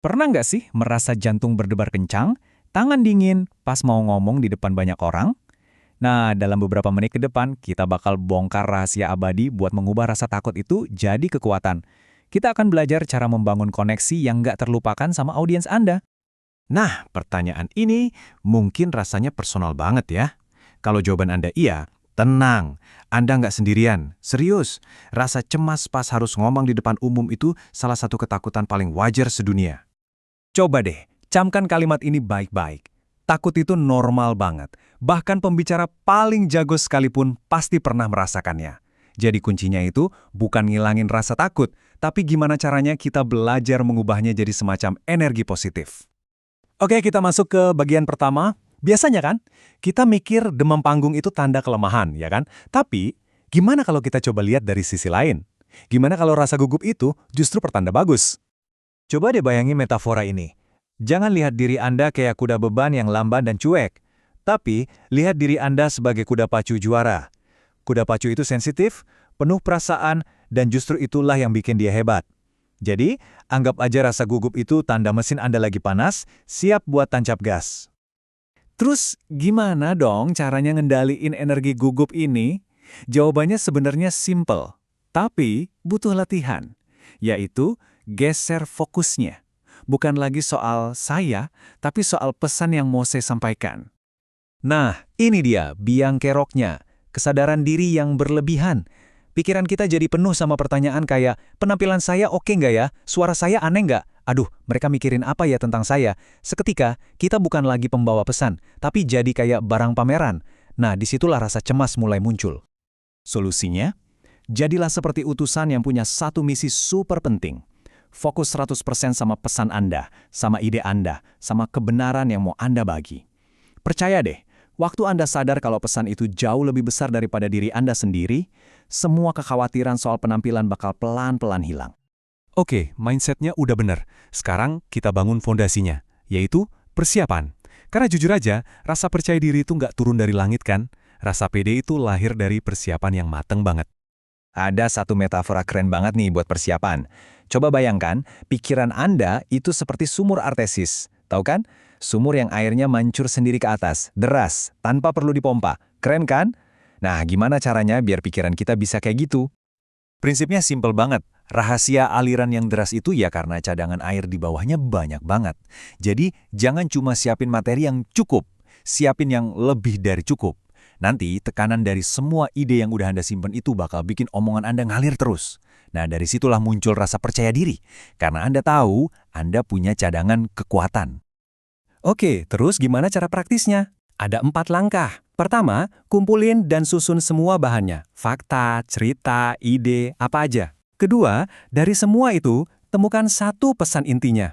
Pernah nggak sih merasa jantung berdebar kencang, tangan dingin pas mau ngomong di depan banyak orang? Nah, dalam beberapa menit ke depan, kita bakal bongkar rahasia abadi buat mengubah rasa takut itu jadi kekuatan. Kita akan belajar cara membangun koneksi yang nggak terlupakan sama audiens Anda. Nah, pertanyaan ini mungkin rasanya personal banget ya. Kalau jawaban Anda iya, tenang. Anda nggak sendirian. Serius, rasa cemas pas harus ngomong di depan umum itu salah satu ketakutan paling wajar sedunia. Coba deh, camkan kalimat ini baik-baik. Takut itu normal banget. Bahkan pembicara paling jago sekalipun pasti pernah merasakannya. Jadi kuncinya itu bukan ngilangin rasa takut, tapi gimana caranya kita belajar mengubahnya jadi semacam energi positif. Oke, kita masuk ke bagian pertama. Biasanya kan, kita mikir demam panggung itu tanda kelemahan, ya kan? Tapi, gimana kalau kita coba lihat dari sisi lain? Gimana kalau rasa gugup itu justru pertanda bagus? Coba deh bayangin metafora ini. Jangan lihat diri Anda kayak kuda beban yang lamban dan cuek. Tapi, lihat diri Anda sebagai kuda pacu juara. Kuda pacu itu sensitif, penuh perasaan, dan justru itulah yang bikin dia hebat. Jadi, anggap aja rasa gugup itu tanda mesin Anda lagi panas, siap buat tancap gas. Terus, gimana dong caranya ngendaliin energi gugup ini? Jawabannya sebenarnya simple, tapi butuh latihan, yaitu geser fokusnya. Bukan lagi soal saya, tapi soal pesan yang mau saya sampaikan. Nah, ini dia biang keroknya, kesadaran diri yang berlebihan. Pikiran kita jadi penuh sama pertanyaan kayak, penampilan saya oke nggak ya? Suara saya aneh nggak? Aduh, mereka mikirin apa ya tentang saya? Seketika, kita bukan lagi pembawa pesan, tapi jadi kayak barang pameran. Nah, disitulah rasa cemas mulai muncul. Solusinya? Jadilah seperti utusan yang punya satu misi super penting. Fokus 100% sama pesan Anda, sama ide Anda, sama kebenaran yang mau Anda bagi. Percaya deh, waktu Anda sadar kalau pesan itu jauh lebih besar daripada diri Anda sendiri, semua kekhawatiran soal penampilan bakal pelan-pelan hilang. Oke, mindsetnya udah bener. Sekarang kita bangun fondasinya, yaitu persiapan. Karena jujur aja, rasa percaya diri itu nggak turun dari langit kan? Rasa pede itu lahir dari persiapan yang mateng banget. Ada satu metafora keren banget nih buat persiapan. Coba bayangkan, pikiran Anda itu seperti sumur artesis. Tahu kan? Sumur yang airnya mancur sendiri ke atas, deras, tanpa perlu dipompa. Keren kan? Nah, gimana caranya biar pikiran kita bisa kayak gitu? Prinsipnya simpel banget. Rahasia aliran yang deras itu ya karena cadangan air di bawahnya banyak banget. Jadi, jangan cuma siapin materi yang cukup, siapin yang lebih dari cukup. Nanti, tekanan dari semua ide yang udah Anda simpen itu bakal bikin omongan Anda ngalir terus. Nah, dari situlah muncul rasa percaya diri. Karena Anda tahu, Anda punya cadangan kekuatan. Oke, terus gimana cara praktisnya? Ada 4 langkah. Pertama, kumpulin dan susun semua bahannya. Fakta, cerita, ide, apa aja. Kedua, dari semua itu, temukan satu pesan intinya.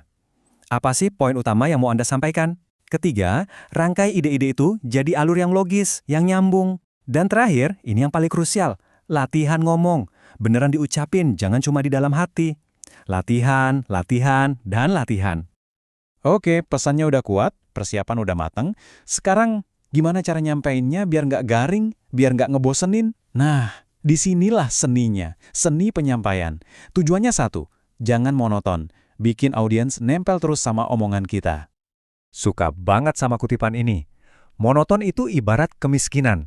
Apa sih poin utama yang mau Anda sampaikan? Ketiga, rangkai ide-ide itu jadi alur yang logis, yang nyambung. Dan terakhir, ini yang paling krusial, latihan ngomong. Beneran diucapin, jangan cuma di dalam hati. Latihan, latihan, dan latihan. Oke, pesannya udah kuat, persiapan udah mateng. Sekarang, gimana cara nyampeinnya biar nggak garing, biar nggak ngebosenin? Nah, disinilah seninya, seni penyampaian. Tujuannya satu, jangan monoton, bikin audiens nempel terus sama omongan kita. Suka banget sama kutipan ini. Monoton itu ibarat kemiskinan.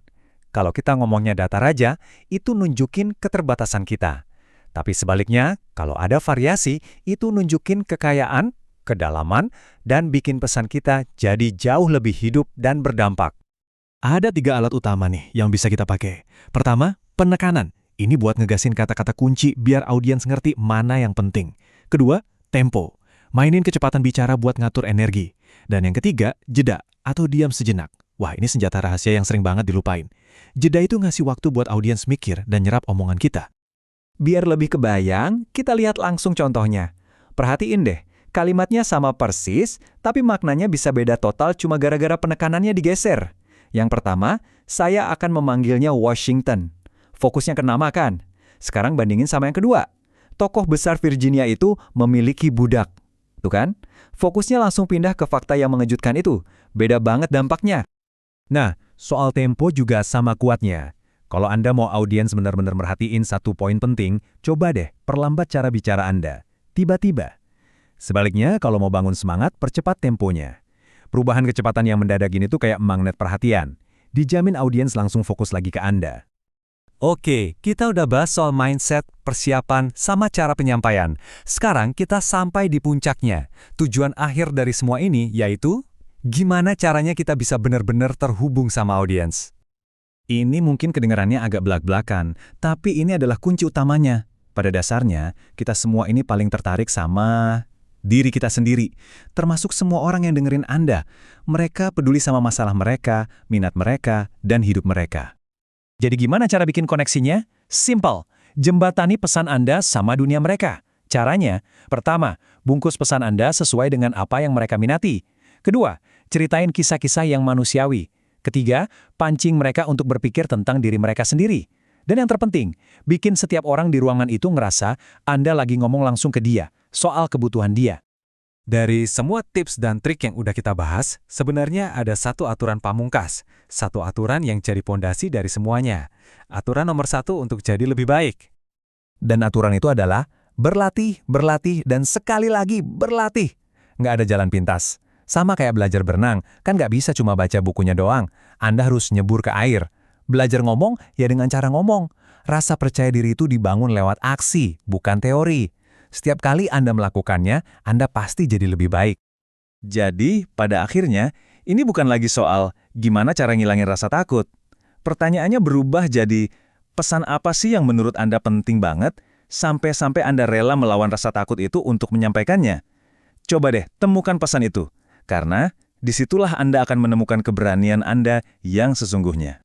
Kalau kita ngomongnya datar aja, itu nunjukin keterbatasan kita. Tapi sebaliknya, kalau ada variasi, itu nunjukin kekayaan, kedalaman, dan bikin pesan kita jadi jauh lebih hidup dan berdampak. Ada 3 alat utama nih yang bisa kita pakai. Pertama, penekanan. Ini buat ngegasin kata-kata kunci biar audiens ngerti mana yang penting. Kedua, tempo. Mainin kecepatan bicara buat ngatur energi. Dan yang ketiga, jeda atau diam sejenak. Wah, ini senjata rahasia yang sering banget dilupain. Jeda itu ngasih waktu buat audiens mikir dan nyerap omongan kita. Biar lebih kebayang, kita lihat langsung contohnya. Perhatiin deh, kalimatnya sama persis, tapi maknanya bisa beda total cuma gara-gara penekanannya digeser. Yang pertama, saya akan memanggilnya Washington. Fokusnya ke nama kan? Sekarang bandingin sama yang kedua. Tokoh besar Virginia itu memiliki budak. Tuh kan? Fokusnya langsung pindah ke fakta yang mengejutkan itu. Beda banget dampaknya. Nah, soal tempo juga sama kuatnya. Kalau Anda mau audiens benar-benar merhatiin satu poin penting, coba deh perlambat cara bicara Anda. Tiba-tiba. Sebaliknya, kalau mau bangun semangat, percepat temponya. Perubahan kecepatan yang mendadak ini tuh kayak magnet perhatian. Dijamin audiens langsung fokus lagi ke Anda. Oke, kita udah bahas soal mindset, persiapan, sama cara penyampaian. Sekarang kita sampai di puncaknya. Tujuan akhir dari semua ini yaitu, gimana caranya kita bisa benar-benar terhubung sama audiens. Ini mungkin kedengarannya agak belak-belakan, tapi ini adalah kunci utamanya. Pada dasarnya, kita semua ini paling tertarik sama diri kita sendiri, termasuk semua orang yang dengerin Anda. Mereka peduli sama masalah mereka, minat mereka, dan hidup mereka. Jadi gimana cara bikin koneksinya? Simple, jembatani pesan Anda sama dunia mereka. Caranya, pertama, bungkus pesan Anda sesuai dengan apa yang mereka minati. Kedua, ceritain kisah-kisah yang manusiawi. Ketiga, pancing mereka untuk berpikir tentang diri mereka sendiri. Dan yang terpenting, bikin setiap orang di ruangan itu ngerasa Anda lagi ngomong langsung ke dia, soal kebutuhan dia. Dari semua tips dan trik yang udah kita bahas, sebenarnya ada satu aturan pamungkas, satu aturan yang jadi pondasi dari semuanya. Aturan nomor 1 untuk jadi lebih baik. Dan aturan itu adalah berlatih, berlatih, dan sekali lagi berlatih. Nggak ada jalan pintas. Sama kayak belajar berenang, kan nggak bisa cuma baca bukunya doang. Anda harus nyebur ke air. Belajar ngomong, ya dengan cara ngomong. Rasa percaya diri itu dibangun lewat aksi, bukan teori. Setiap kali Anda melakukannya, Anda pasti jadi lebih baik. Jadi, pada akhirnya, ini bukan lagi soal gimana cara ngilangin rasa takut. Pertanyaannya berubah jadi, pesan apa sih yang menurut Anda penting banget, sampai-sampai Anda rela melawan rasa takut itu untuk menyampaikannya? Coba deh, temukan pesan itu. Karena, disitulah Anda akan menemukan keberanian Anda yang sesungguhnya.